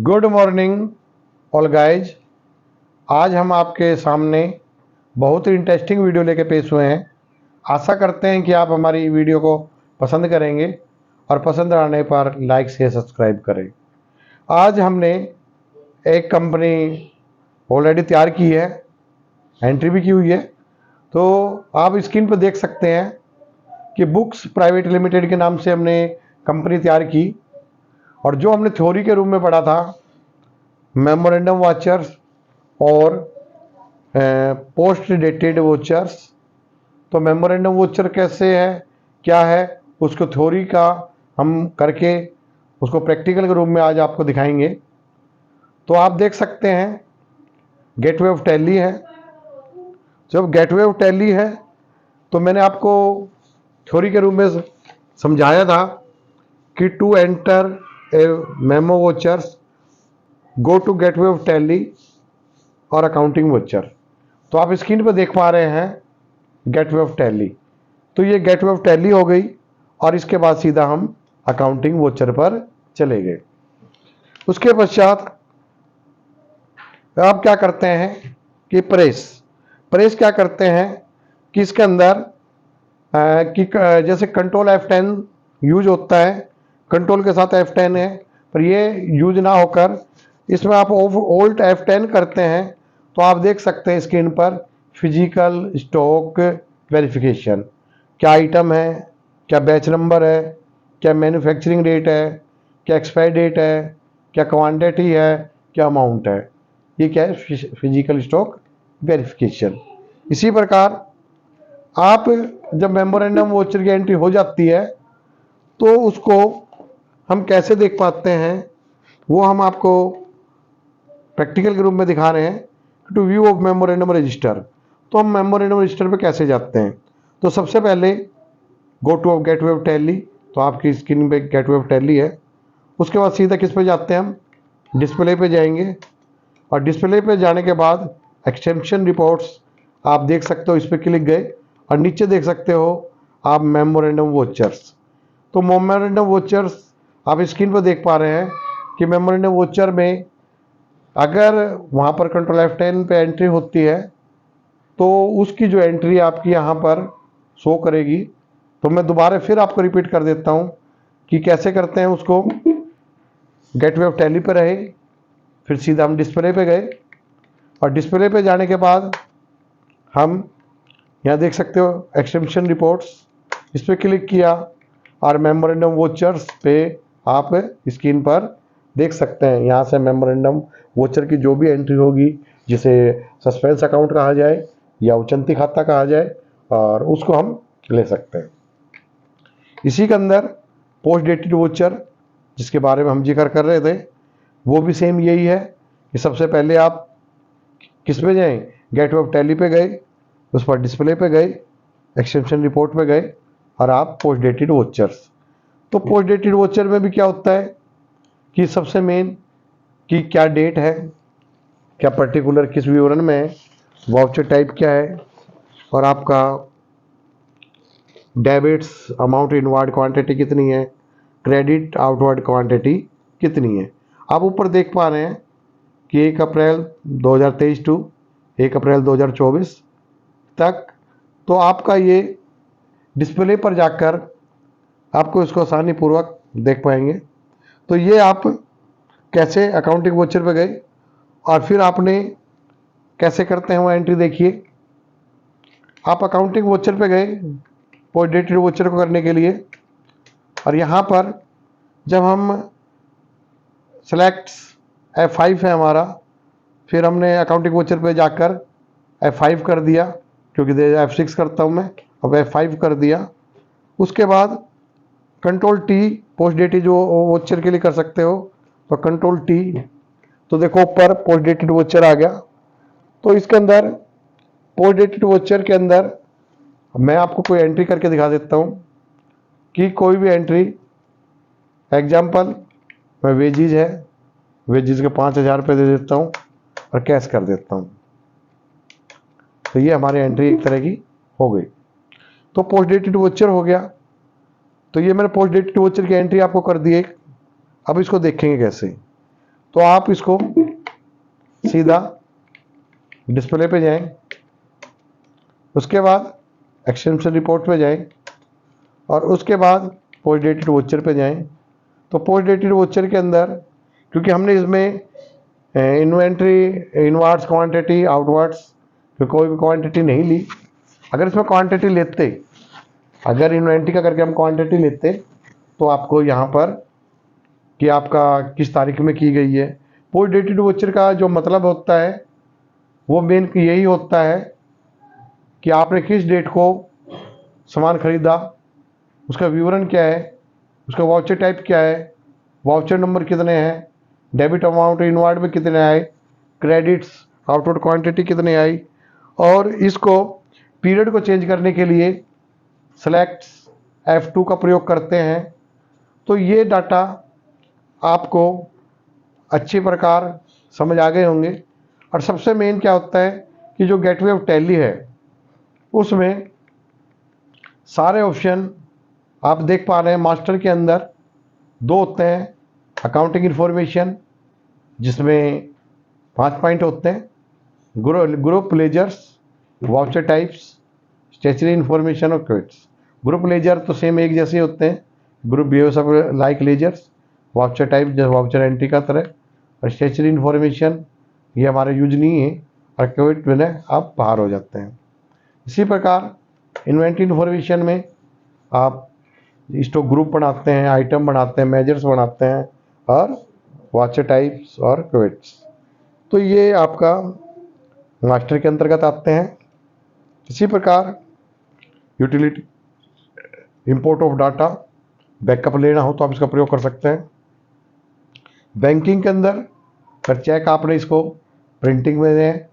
Good morning all guys. आज हम आपके सामने बहुत ही इंटरेस्टिंग वीडियो लेके पेश हुए हैं। आशा करते हैं कि आप हमारी वीडियो को पसंद करेंगे और पसंद आने पर लाइक शेयर सब्सक्राइब करें। आज हमने एक कंपनी ऑलरेडी तैयार की है, एंट्री भी की हुई है। तो आप स्क्रीन पर देख सकते हैं कि बुक्स प्राइवेट लिमिटेड के नाम से हमने कंपनी तैयार की, और जो हमने थ्योरी के रूप में पढ़ा था मेमोरेंडम वाचर्स और पोस्ट डेटेड वोचर्स। तो मेमोरेंडम वोचर कैसे है, क्या है, उसको थ्योरी का हम करके उसको प्रैक्टिकल के रूप में आज आपको दिखाएंगे। तो आप देख सकते हैं गेटवे ऑफ टैली है। जब गेटवे ऑफ टैली है तो मैंने आपको थ्योरी के रूप में समझाया था कि to enter a memo vouchers go to gateway of Tally और अकाउंटिंग वोचर। तो आप स्क्रीन पर देख पा रहे हैं गेटवे ऑफ टैली। तो ये गेटवे ऑफ टैली हो गई, और इसके बाद सीधा हम अकाउंटिंग वोचर पर चले गए। उसके पश्चात आप क्या करते हैं कि प्रेस क्या करते हैं कि इसके अंदर जैसे कंट्रोल F10 यूज होता है, कंट्रोल के साथ F10 है, पर ये यूज ना होकर इसमें आप ऑल्ट F10 करते हैं। तो आप देख सकते हैं स्क्रीन पर फिजिकल स्टॉक वेरिफिकेशन, क्या आइटम है, क्या बैच नंबर है, क्या मैन्युफैक्चरिंग डेट है, क्या एक्सपायर डेट है, क्या क्वांटिटी है, क्या अमाउंट है। ये क्या है, फिजिकल स्टॉक वेरिफिकेशन। इसी प्रकार आप जब मेमोरेंडम वोचर की एंट्री हो जाती है तो उसको हम कैसे देख पाते हैं, वो हम आपको प्रैक्टिकल के रूप में दिखा रहे हैं। To view of memorandum register, तो हम मेमोरेंडम रजिस्टर पे कैसे जाते हैं। तो सबसे पहले go to gateway of Tally. तो आपकी स्क्रीन पे गेटवे ऑफ टैली है। उसके बाद सीधा किस पे जाते हैं, हम डिस्प्ले पे जाएंगे, और डिस्प्ले पे जाने के बाद एक्सटेंशन रिपोर्ट्स आप देख सकते हो, इस पर क्लिक गए और नीचे देख सकते हो आप मेमोरेंडम वोचर्स। तो मेमोरेंडम वोचर्स आप स्क्रीन पर देख पा रहे हैं कि मेमोरेंडम वोचर में अगर वहाँ पर कंट्रोल F10 पे एंट्री होती है तो उसकी जो एंट्री आपकी यहाँ पर शो करेगी। तो मैं दोबारा फिर आपको रिपीट कर देता हूँ कि कैसे करते हैं उसको। गेटवे ऑफ टैली पे रहे, फिर सीधा हम डिस्प्ले पे गए, और डिस्प्ले पे जाने के बाद हम यहाँ देख सकते हो एक्सटेंशन रिपोर्ट्स, इस पर क्लिक किया और मेमोरेंडम वोचर्स पे आप स्क्रीन पर देख सकते हैं। यहाँ से मेमोरेंडम वोचर की जो भी एंट्री होगी, जिसे सस्पेंस अकाउंट कहा जाए या उचंती खाता कहा जाए, और उसको हम ले सकते हैं। इसी के अंदर पोस्ट डेटेड वोचर, जिसके बारे में हम जिक्र कर रहे थे, वो भी सेम यही है कि सबसे पहले आप किस पे जाएं, गेटवे ऑफ टैली पे गए, उस पर डिस्प्ले पे गए, एक्सटेंशन रिपोर्ट पे गए, और आप पोस्ट डेटेड वोचर्स। तो पोस्ट डेटेड वोचर में भी क्या होता है कि सबसे मेन कि क्या डेट है, क्या पर्टिकुलर किस विवरण में है, वाउचर टाइप क्या है, और आपका डेबिट्स अमाउंट इनवर्ड क्वांटिटी कितनी है, क्रेडिट आउटवर्ड क्वांटिटी कितनी है। आप ऊपर देख पा रहे हैं कि 1 अप्रैल 2023 टू 1 अप्रैल 2024 तक। तो आपका ये डिस्प्ले पर जाकर आपको इसको आसानी पूर्वक देख पाएंगे। तो ये आप कैसे अकाउंटिंग वोचर पे गए और फिर आपने कैसे करते हैं वो एंट्री देखिए। आप अकाउंटिंग वोचर पे गए पोस्ट डेटेड वोचर को करने के लिए, और यहाँ पर जब हम सेलेक्ट F5 है हमारा, फिर हमने अकाउंटिंग वोचर पे जाकर F5 कर दिया, क्योंकि F6 करता हूँ मैं, अब F5 कर दिया। उसके बाद कंट्रोल T पोस्ट डेटेड जो वोचर के लिए कर सकते हो, तो कंट्रोल T। तो देखो ऊपर पोस्ट डेटेड वोचर आ गया। तो इसके अंदर पोस्ट डेटेड वोचर के अंदर मैं आपको कोई एंट्री करके दिखा देता हूँ कि कोई भी एंट्री, एग्जाम्पल मैं वेजीज है, वेजीज के 5,000 रुपये दे देता हूँ और कैश कर देता हूँ। तो ये हमारी एंट्री एक तरह की हो गई। तो पोस्ट डेटेड वोचर हो गया। तो ये मैंने पोस्ट डेटेड वोचर की एंट्री आपको कर दी एक। अब इसको देखेंगे कैसे। तो आप इसको सीधा डिस्प्ले पे जाएं, उसके बाद एक्सटेंशन रिपोर्ट पे जाएं और उसके बाद पोस्ट डेटेड वोचर पे जाएं। तो पोस्ट डेटेड वोचर के अंदर, क्योंकि हमने इसमें इन्वेंट्री, इनवर्ड्स क्वांटिटी, आउटवर्ड्स कोई भी क्वांटिटी नहीं ली। अगर इसमें क्वांटिटी लेते, अगर इन्वेंट्री का करके हम क्वांटिटी लेते तो आपको यहाँ पर कि आपका किस तारीख में की गई है। पोस्ट डेटेड वोचर का जो मतलब होता है वो मेन यही होता है कि आपने किस डेट को सामान खरीदा, उसका विवरण क्या है, उसका वाउचर टाइप क्या है, वाउचर नंबर कितने हैं, डेबिट अमाउंट इनवर्ड में कितने आए, क्रेडिट्स आउटवर्ड क्वांटिटी कितने आई, और इसको पीरियड को चेंज करने के लिए सेलेक्ट F2 का प्रयोग करते हैं। तो ये डाटा आपको अच्छी प्रकार समझ आ गए होंगे। और सबसे मेन क्या होता है कि जो गेटवे ऑफ टैली है उसमें सारे ऑप्शन आप देख पा रहे हैं। मास्टर के अंदर दो होते हैं, अकाउंटिंग इन्फॉर्मेशन जिसमें 5 पॉइंट होते हैं, group ledgers, voucher types, stationery information और क्विट्स। ग्रुप लेजर तो सेम एक जैसे होते हैं, ग्रुप बिहेव सब लाइक लेजर्स। वाउचर टाइप जैसे वाउचर एंट्री का तरह, और स्टेशनरी इन्फॉर्मेशन ये हमारे यूज नहीं है, और क्विट में आप बाहर हो जाते हैं। इसी प्रकार इन्वेंट्री इन्फॉर्मेशन में आप स्टॉक ग्रुप बनाते हैं, आइटम बनाते हैं, मेजर्स बनाते हैं, और वाउचर टाइप्स और क्विट्स। तो ये आपका मास्टर के अंतर्गत आते हैं। इसी प्रकार utility, import of data, backup लेना हो तो आप इसका प्रयोग कर सकते हैं। बैंकिंग के अंदर अगर चेक आपने इसको प्रिंटिंग में दें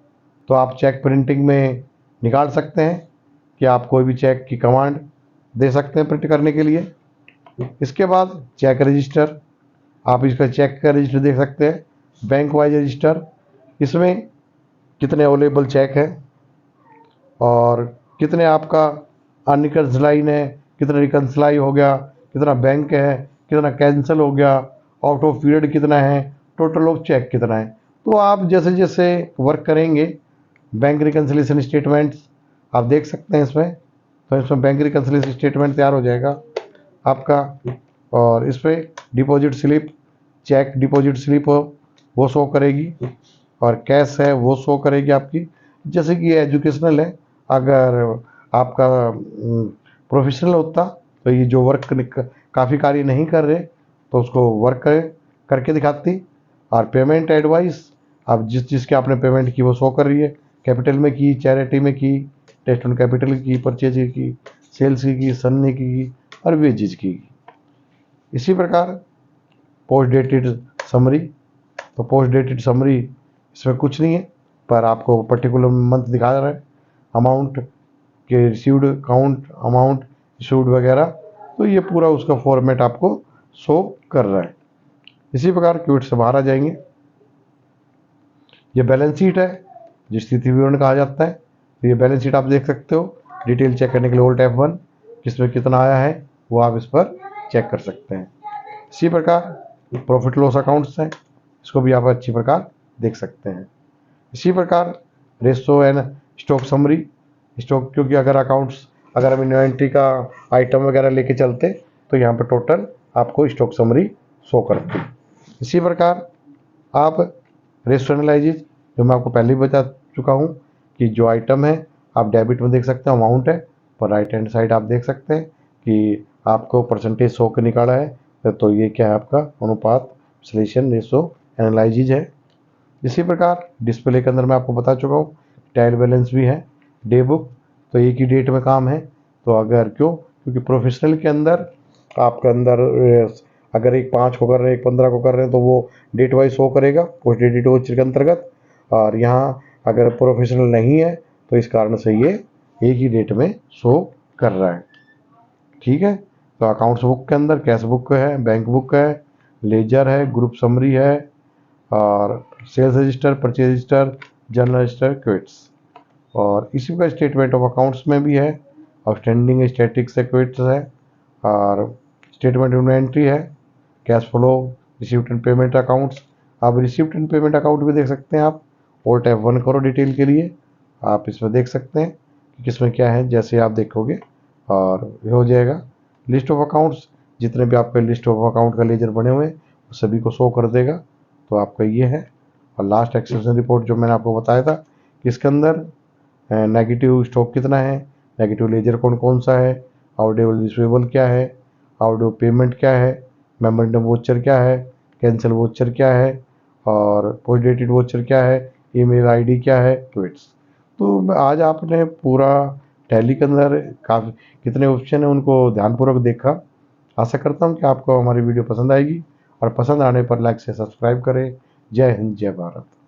तो आप चेक प्रिंटिंग में निकाल सकते हैं कि आप कोई भी चेक की कमांड दे सकते हैं प्रिंट करने के लिए। इसके बाद चेक रजिस्टर, आप इसका चेक का रजिस्टर देख सकते हैं, बैंक वाइज रजिस्टर, इसमें कितने अवेलेबल चेक है और कितने आपका अनरिकंसिलाइन है, कितना रिकंसिलाई हो गया, कितना बैंक है, कितना कैंसिल हो गया, आउट ऑफ पीरियड कितना है, टोटल ऑफ चेक कितना है। तो आप जैसे जैसे वर्क करेंगे बैंक रिकंसिलेशन स्टेटमेंट्स आप देख सकते हैं इसमें। तो इसमें बैंक रिकंसिलेशन स्टेटमेंट तैयार हो जाएगा आपका, और इस पर deposit slip, cheque deposit slip हो वो शो करेगी, और कैश है वो शो करेगी आपकी। जैसे कि एजुकेशनल है, अगर आपका प्रोफेशनल होता तो ये जो वर्क काफ़ी कार्य नहीं कर रहे तो उसको वर्क करके दिखाती। और पेमेंट एडवाइस, आप जिसकी आपने पेमेंट की वो शो कर रही है, कैपिटल में की, चैरिटी में की, टेस्ट ऑन कैपिटल की, परचेज की, सेल्स की, सन्नी की, और वेजेज की। इसी प्रकार पोस्ट डेटेड समरी, तो पोस्ट डेटेड समरी इसमें कुछ नहीं है पर आपको पर्टिकुलर मंथ दिखा रहा है, अमाउंट के रिसीव्ड, काउंट, अमाउंट इशूड वगैरह। तो ये पूरा उसका फॉर्मेट आपको शो कर रहा है। इसी प्रकार क्विट से बाहर आ जाएंगे। ये बैलेंस शीट है जिस स्थिति विवरण कहा जाता है। तो ये बैलेंस शीट आप देख सकते हो, डिटेल चेक करने के लिए ओल्ट F1, किसमें कितना आया है वो आप इस पर चेक कर सकते हैं। इसी प्रकार प्रॉफिट लॉस अकाउंट्स हैं, इसको भी आप अच्छी प्रकार देख सकते हैं। इसी प्रकार ratio and stock summary, stock, क्योंकि अगर अकाउंट्स, अगर हम इन्वेंट्री का आइटम वगैरह लेके चलते तो यहाँ पर टोटल आपको स्टॉक समरी शो करती। इसी प्रकार आप रेशो एनालिसिस, जो मैं आपको पहले ही बता चुका हूँ कि जो आइटम है आप डेबिट में देख सकते हैं, अमाउंट है, पर राइट हैंड साइड आप देख सकते हैं कि आपको परसेंटेज शो के निकाला है। तो ये क्या है आपका अनुपात, विश्लेषण, रेशो एनालिसिस है। इसी प्रकार डिस्प्ले के अंदर मैं आपको बता चुका हूँ, ट्रायल बैलेंस भी है, डे बुक, तो एक ही डेट में काम है। तो अगर क्योंकि प्रोफेशनल के अंदर आपके अंदर अगर एक 5 को कर रहे हैं, एक 15 को कर रहे हैं तो वो डेट वाइज शो करेगा पोस्ट डेटेड वोचर के अंतर्गत। और यहाँ अगर प्रोफेशनल नहीं है तो इस कारण से ये एक ही डेट में शो कर रहा है। ठीक है, तो अकाउंट्स बुक के अंदर कैश बुक है, बैंक बुक है, लेजर है, ग्रुप समरी है, और sales register, purchase register, journal register, quits. और इसी का स्टेटमेंट ऑफ अकाउंट्स में भी है, आउटस्टैंडिंग स्टैटिक्स है, क्विट्स है, और स्टेटमेंट इन्वेंट्री है, cash flow, received and payment accounts, आप रिसिप्ट एंड पेमेंट अकाउंट भी देख सकते हैं। आप Alt F1 करो डिटेल के लिए, आप इसमें देख सकते हैं कि किसमें क्या है, जैसे आप देखोगे और ये हो जाएगा। लिस्ट ऑफ अकाउंट्स, जितने भी आपके लिस्ट ऑफ अकाउंट का लेजर बने हुए हैं सभी को शो कर देगा। तो आपका ये है। और लास्ट एक्सेशन रिपोर्ट जो मैंने आपको बताया था कि इसके अंदर नेगेटिव स्टॉक कितना है, नेगेटिव लेजर कौन कौन सा है, आउटडेबल रिसीवेबल क्या है, आउटडेबल पेमेंट क्या है, मेमोरेंडम वोचर क्या है, कैंसिल वोचर क्या है और पोस्ट डेटेड वोचर क्या है, ईमेल आईडी क्या है, ट्वीट्स। तो आज आपने पूरा टैली के अंदर काफ़ी कितने ऑप्शन है उनको ध्यानपूर्वक देखा। आशा करता हूँ कि आपको हमारी वीडियो पसंद आएगी और पसंद आने पर लाइक से सब्सक्राइब करें। जय हिंद, जय भारत।